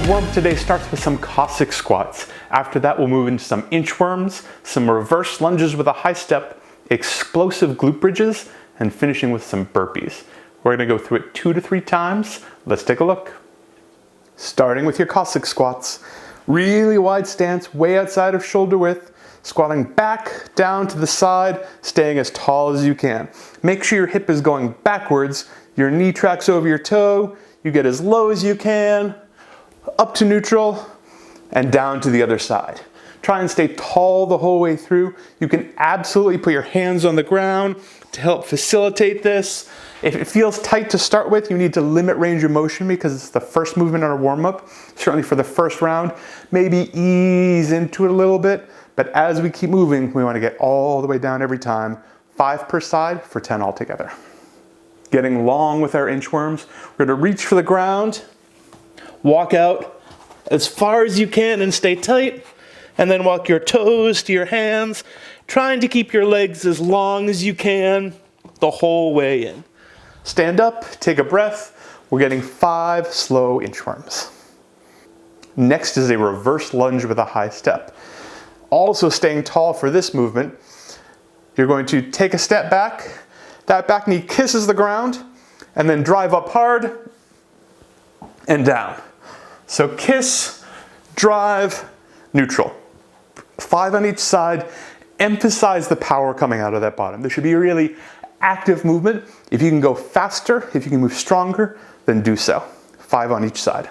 warm-up today starts with some Cossack squats. After that, we'll move into some inchworms, some reverse lunges with a high step, explosive glute bridges, and finishing with some burpees. We're gonna go through it 2 to 3 times. Let's take a look. Starting with your Cossack squats. Really wide stance, way outside of shoulder width, squatting back, down to the side, staying as tall as you can. Make sure your hip is going backwards, your knee tracks over your toe, you get as low as you can, up to neutral, and down to the other side. Try and stay tall the whole way through. You can absolutely put your hands on the ground to help facilitate this. If it feels tight to start with, you need to limit range of motion because it's the first movement on a warm-up. Certainly for the first round, maybe ease into it a little bit, but as we keep moving, we want to get all the way down every time, 5 per side for 10 altogether. Getting long with our inchworms, we're gonna reach for the ground, walk out as far as you can and stay tight, and then walk your toes to your hands, trying to keep your legs as long as you can the whole way in. Stand up, take a breath. We're getting 5 slow inchworms. Next is a reverse lunge with a high step. Also staying tall for this movement, you're going to take a step back, that back knee kisses the ground, and then drive up hard and down. So kiss, drive, neutral. 5 on each side. Emphasize the power coming out of that bottom. There should be a really active movement. If you can go faster, if you can move stronger, then do so. 5 on each side.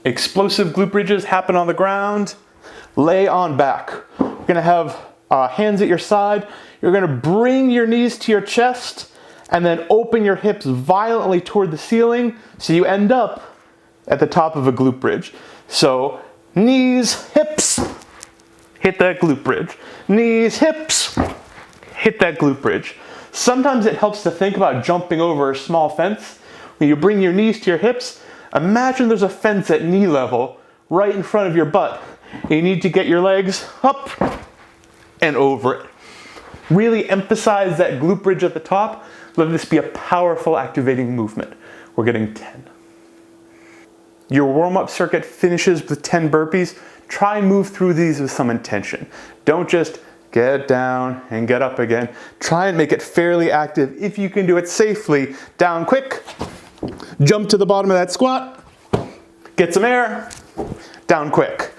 Explosive glute bridges happen on the ground. Lay on back. You're gonna have hands at your side. You're gonna bring your knees to your chest and then open your hips violently toward the ceiling so you end up at the top of a glute bridge. So knees, hips, hit that glute bridge. Knees, hips, hit that glute bridge. Sometimes it helps to think about jumping over a small fence. When you bring your knees to your hips, imagine there's a fence at knee level right in front of your butt. You need to get your legs up and over it. Really emphasize that glute bridge at the top. Let this be a powerful activating movement. We're getting 10. Your warm-up circuit finishes with 10 burpees. Try and move through these with some intention. Don't just get down and get up again. Try and make it fairly active. If you can do it safely, down quick, jump to the bottom of that squat, get some air, down quick.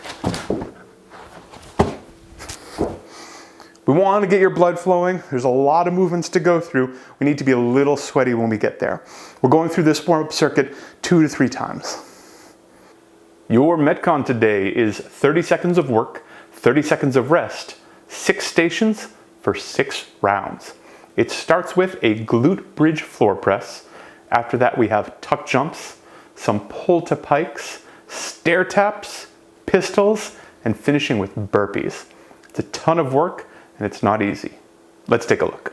We want to get your blood flowing. There's a lot of movements to go through. We need to be a little sweaty when we get there. We're going through this warm-up circuit 2 to 3 times. Your Metcon today is 30 seconds of work, 30 seconds of rest, 6 stations for 6 rounds. It starts with a glute bridge floor press. After that, we have tuck jumps, some pull to pikes, stair taps, pistols, and finishing with burpees. It's a ton of work and it's not easy. Let's take a look.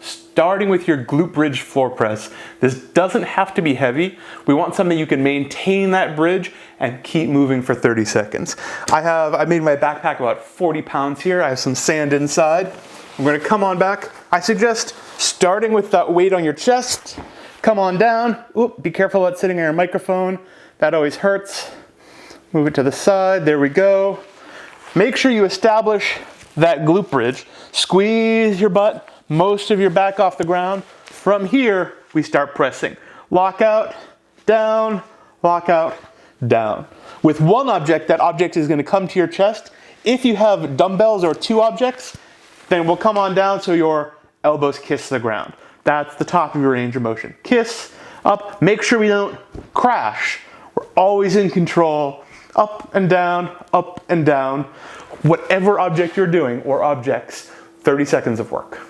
Starting with your glute bridge floor press, this doesn't have to be heavy. We want something you can maintain that bridge and keep moving for 30 seconds. I made my backpack about 40 pounds here. I have some sand inside. I'm gonna come on back. I suggest starting with that weight on your chest. Come on down. Oop, be careful about sitting on your microphone. That always hurts. Move it to the side, there we go. Make sure you establish that glute bridge. Squeeze your butt, most of your back off the ground. From here, we start pressing. Lock out, down, lock out, down. With one object, that object is gonna come to your chest. If you have dumbbells or 2 objects, then we'll come on down so your elbows kiss the ground. That's the top of your range of motion. Kiss, up, make sure we don't crash. We're always in control. Up and down, up and down. Whatever object you're doing, or objects, 30 seconds of work.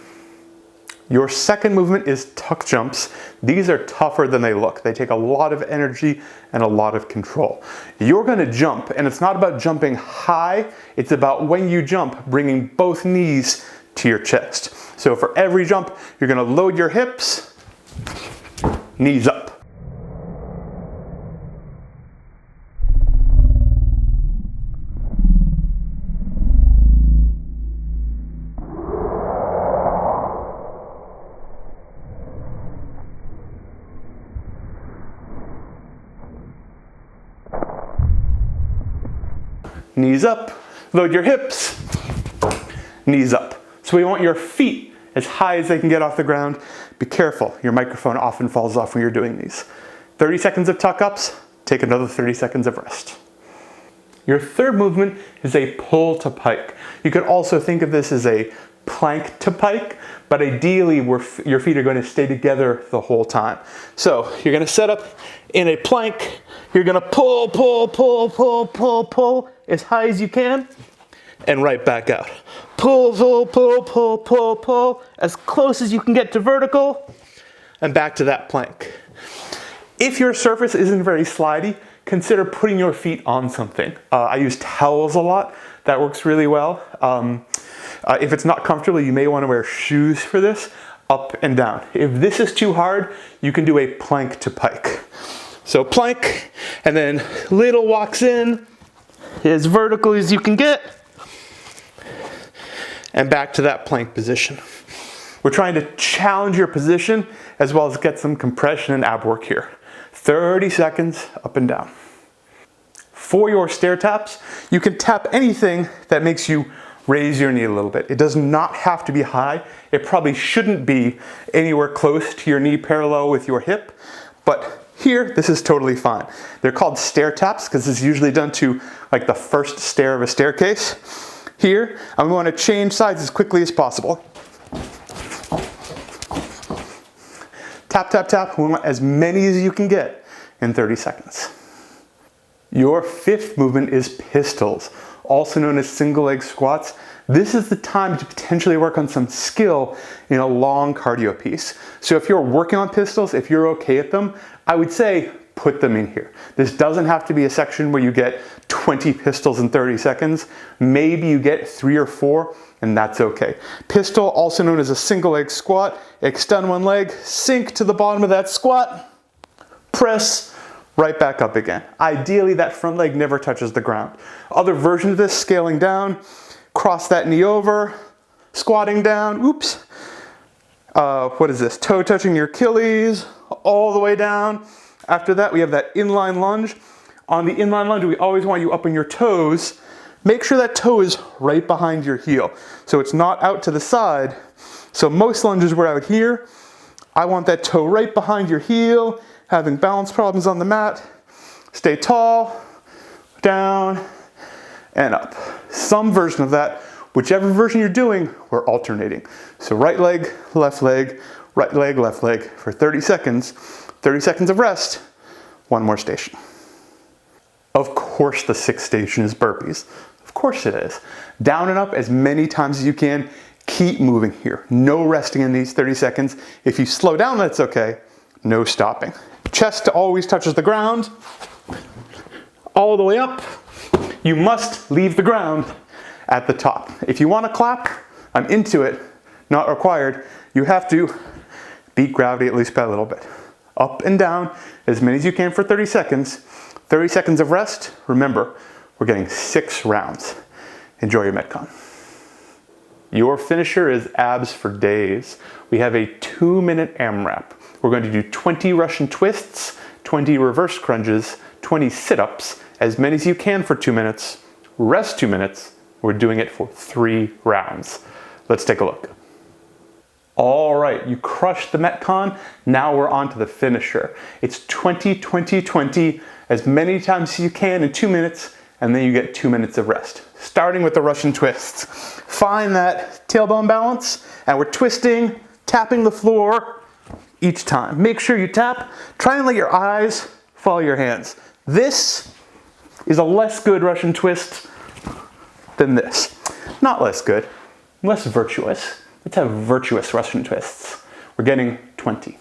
Your second movement is tuck jumps. These are tougher than they look. They take a lot of energy and a lot of control. You're gonna jump, and it's not about jumping high, it's about when you jump, bringing both knees to your chest. So for every jump, you're gonna load your hips, knees up. knees up. Load your hips, knees up. So we want your feet as high as they can get off the ground. Be careful, your microphone often falls off when you're doing these. 30 seconds of tuck ups, take another 30 seconds of rest. Your third movement is a pull to pike. You could also think of this as a plank to pike, but ideally your feet are going to stay together the whole time. So you're going to set up in a plank, you're going to pull, pull, pull, pull, pull, pull as high as you can, and right back out. Pull, pull, pull, pull, pull, pull, as close as you can get to vertical, and back to that plank. If your surface isn't very slidey, consider putting your feet on something. I use towels a lot. That works really well. If it's not comfortable, you may want to wear shoes for this, up and down. If this is too hard, you can do a plank to pike. So plank, and then little walks in, as vertical as you can get, and back to that plank position. We're trying to challenge your position as well as get some compression and ab work here. 30 seconds up and down. For your stair taps, you can tap anything that makes you raise your knee a little bit. It does not have to be high. It probably shouldn't be anywhere close to your knee parallel with your hip, but here, this is totally fine. They're called stair taps because it's usually done to like the first stair of a staircase. Here, I'm going to change sides as quickly as possible. Tap, tap, tap. We want as many as you can get in 30 seconds. Your fifth movement is pistols, also known as single leg squats. This is the time to potentially work on some skill in a long cardio piece. So if you're working on pistols, if you're okay at them, I would say put them in here. This doesn't have to be a section where you get 20 pistols in 30 seconds. Maybe you get 3 or 4, and that's okay. Pistol, also known as a single leg squat. Extend one leg, sink to the bottom of that squat, press, right back up again. Ideally, that front leg never touches the ground. Other versions of this, scaling down, cross that knee over, squatting down, oops. What is this? Toe touching your Achilles, all the way down. After that, we have that inline lunge. On the inline lunge, we always want you up on your toes. Make sure that toe is right behind your heel, so it's not out to the side. So most lunges were out here. I want that toe right behind your heel, having balance problems on the mat. Stay tall, down, and up. Some version of that, whichever version you're doing, we're alternating. So right leg, left leg, right leg, left leg for 30 seconds. 30 seconds of rest, one more station. Of course the sixth station is burpees. Of course it is. Down and up as many times as you can. Keep moving here. No resting in these 30 seconds. If you slow down, that's okay. No stopping. Chest always touches the ground. All the way up. You must leave the ground at the top. If you want to clap, I'm into it, not required. You have to beat gravity at least by a little bit. Up and down, as many as you can for 30 seconds. 30 seconds of rest. Remember, we're getting 6 rounds. Enjoy your Metcon. Your finisher is abs for days. We have a 2-minute AMRAP. We're going to do 20 Russian twists, 20 reverse crunches, 20 sit-ups, as many as you can for 2 minutes. Rest 2 minutes. We're doing it for 3 rounds. Let's take a look. All right, you crushed the Metcon. Now we're on to the finisher. It's 20, 20, 20, as many times as you can in 2 minutes, and then you get 2 minutes of rest. Starting with the Russian twists. Find that tailbone balance, and we're twisting, tapping the floor each time. Make sure you tap. Try and let your eyes follow your hands. This is a less good Russian twist than this. Not less good, less virtuous. Let's have virtuous Russian twists. We're getting 20.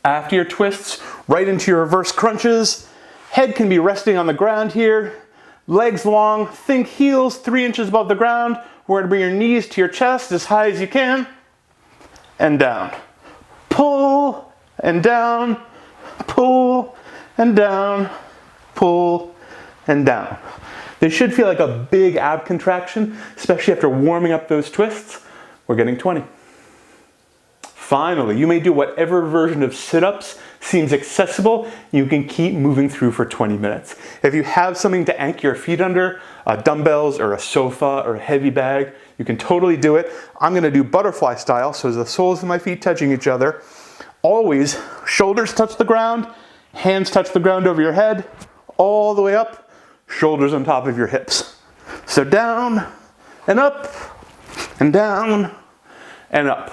After your twists, right into your reverse crunches. Head can be resting on the ground here. Legs long, think heels 3 inches above the ground. We're gonna bring your knees to your chest as high as you can. And down. Pull and down, pull and down, pull and down. They should feel like a big ab contraction, especially after warming up those twists. We're getting 20. Finally, you may do whatever version of sit-ups seems accessible. You can keep moving through for 20 minutes. If you have something to anchor your feet under, dumbbells or a sofa or a heavy bag, you can totally do it. I'm gonna do butterfly style, so the soles of my feet touching each other. Always, shoulders touch the ground, hands touch the ground over your head, all the way up, shoulders on top of your hips. So down and up and down and up.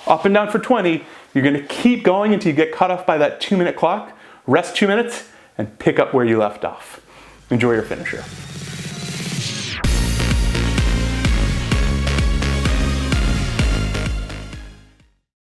Up and down for 20. You're gonna keep going until you get cut off by that 2-minute clock. Rest 2 minutes and pick up where you left off. Enjoy your finisher.